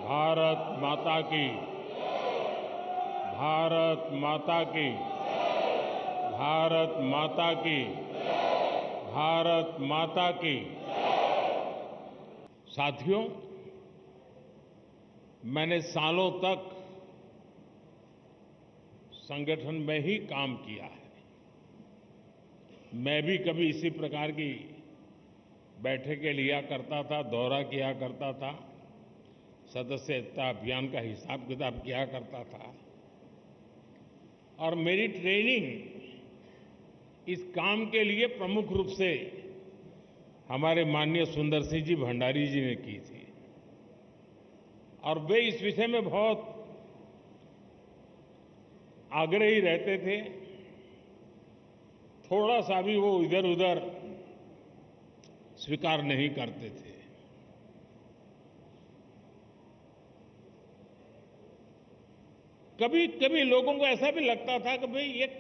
भारत माता की, भारत माता की, भारत माता की, भारत माता की। साथियों, मैंने सालों तक संगठन में ही काम किया है। मैं भी कभी इसी प्रकार की बैठकें लिया करता था, दौरा किया करता था, सदस्यता अभियान का हिसाब किताब किया करता था। और मेरी ट्रेनिंग इस काम के लिए प्रमुख रूप से हमारे माननीय सुंदर सिंह जी भंडारी जी ने की थी। और वे इस विषय में बहुत आग्रही रहते थे। थोड़ा सा भी वो इधर उधर स्वीकार नहीं करते थे। कभी कभी लोगों को ऐसा भी लगता था कि भाई एक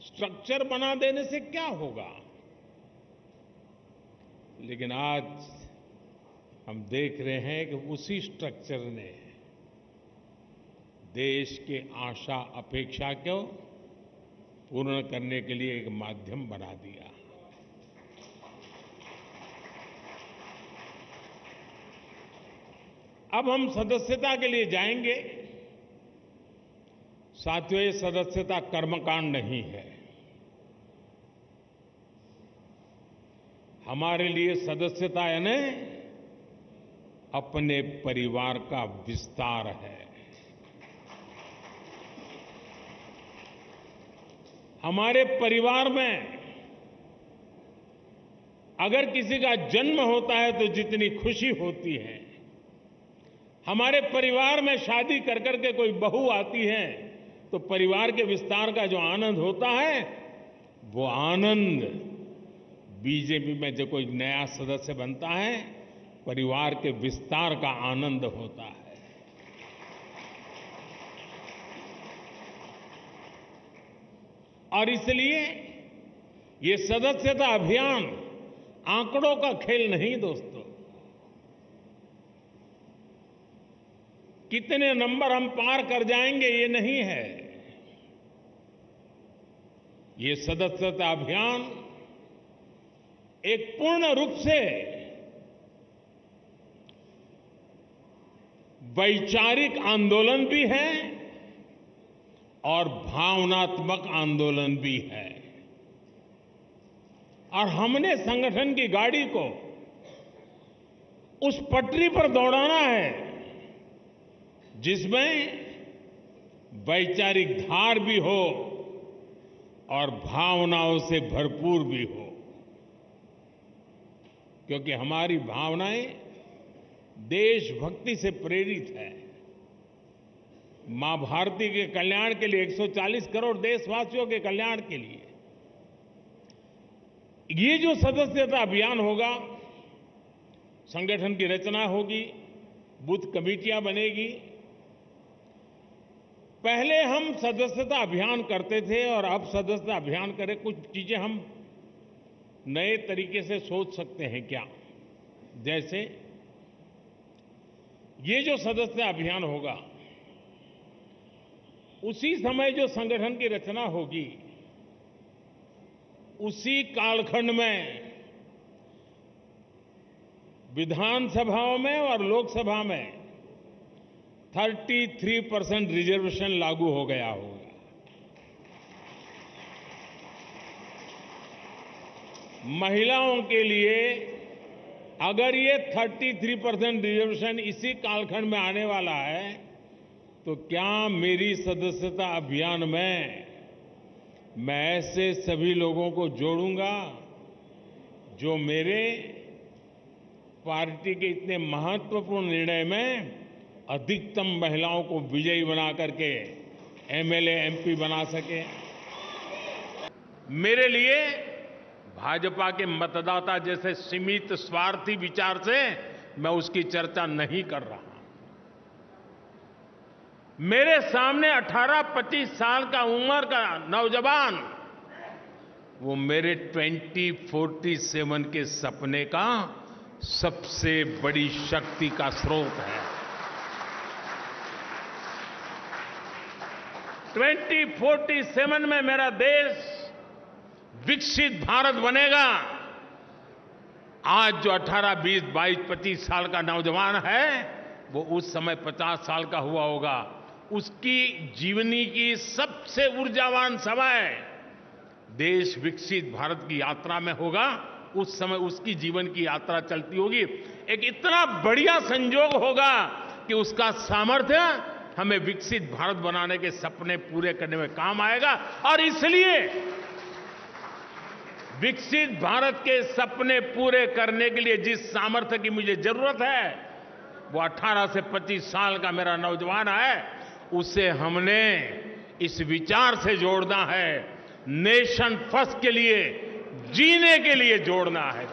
स्ट्रक्चर बना देने से क्या होगा, लेकिन आज हम देख रहे हैं कि उसी स्ट्रक्चर ने देश के आशा अपेक्षा को पूर्ण करने के लिए एक माध्यम बना दिया। अब हम सदस्यता के लिए जाएंगे। साथियों, ये सदस्यता कर्मकांड नहीं है। हमारे लिए सदस्यता यानी अपने परिवार का विस्तार है। हमारे परिवार में अगर किसी का जन्म होता है तो जितनी खुशी होती है, हमारे परिवार में शादी कर करके कोई बहू आती है तो परिवार के विस्तार का जो आनंद होता है, वो आनंद बीजेपी में जो कोई नया सदस्य बनता है, परिवार के विस्तार का आनंद होता है। और इसलिए ये सदस्यता अभियान आंकड़ों का खेल नहीं दोस्तों। कितने नंबर हम पार कर जाएंगे ये नहीं है। ये सदस्यता अभियान एक पूर्ण रूप से वैचारिक आंदोलन भी है और भावनात्मक आंदोलन भी है। और हमने संगठन की गाड़ी को उस पटरी पर दौड़ाना है जिसमें वैचारिक धार भी हो और भावनाओं से भरपूर भी हो, क्योंकि हमारी भावनाएं देशभक्ति से प्रेरित है। मां भारती के कल्याण के लिए, 140 करोड़ देशवासियों के कल्याण के लिए ये जो सदस्यता अभियान होगा, संगठन की रचना होगी, बूथ कमेटियां बनेगी। पहले हम सदस्यता अभियान करते थे और अब सदस्यता अभियान करें, कुछ चीजें हम नए तरीके से सोच सकते हैं क्या? जैसे ये जो सदस्यता अभियान होगा, उसी समय जो संगठन की रचना होगी, उसी कालखंड में विधानसभाओं में और लोकसभा में 33% रिजर्वेशन लागू हो गया होगा। महिलाओं के लिए अगर ये 33% रिजर्वेशन इसी कालखंड में आने वाला है, तो क्या मेरी सदस्यता अभियान में मैं ऐसे सभी लोगों को जोड़ूंगा जो मेरे पार्टी के इतने महत्वपूर्ण निर्णय में अधिकतम महिलाओं को विजयी बना करके एमएलए, एमपी बना सके। मेरे लिए भाजपा के मतदाता जैसे सीमित स्वार्थी विचार से मैं उसकी चर्चा नहीं कर रहा। मेरे सामने 18-25 साल का उम्र का नौजवान, वो मेरे 2047 के सपने का सबसे बड़ी शक्ति का स्रोत है। 2047 में मेरा देश विकसित भारत बनेगा। आज जो 18, 20, 22, 25 साल का नौजवान है वो उस समय 50 साल का हुआ होगा। उसकी जीवनी की सबसे ऊर्जावान समय देश विकसित भारत की यात्रा में होगा। उस समय उसकी जीवन की यात्रा चलती होगी। एक इतना बढ़िया संयोग होगा कि उसका सामर्थ्य हमें विकसित भारत बनाने के सपने पूरे करने में काम आएगा। और इसलिए विकसित भारत के सपने पूरे करने के लिए जिस सामर्थ्य की मुझे जरूरत है वो 18 से 25 साल का मेरा नौजवान है। उसे हमने इस विचार से जोड़ना है, नेशन फर्स्ट के लिए, जीने के लिए जोड़ना है।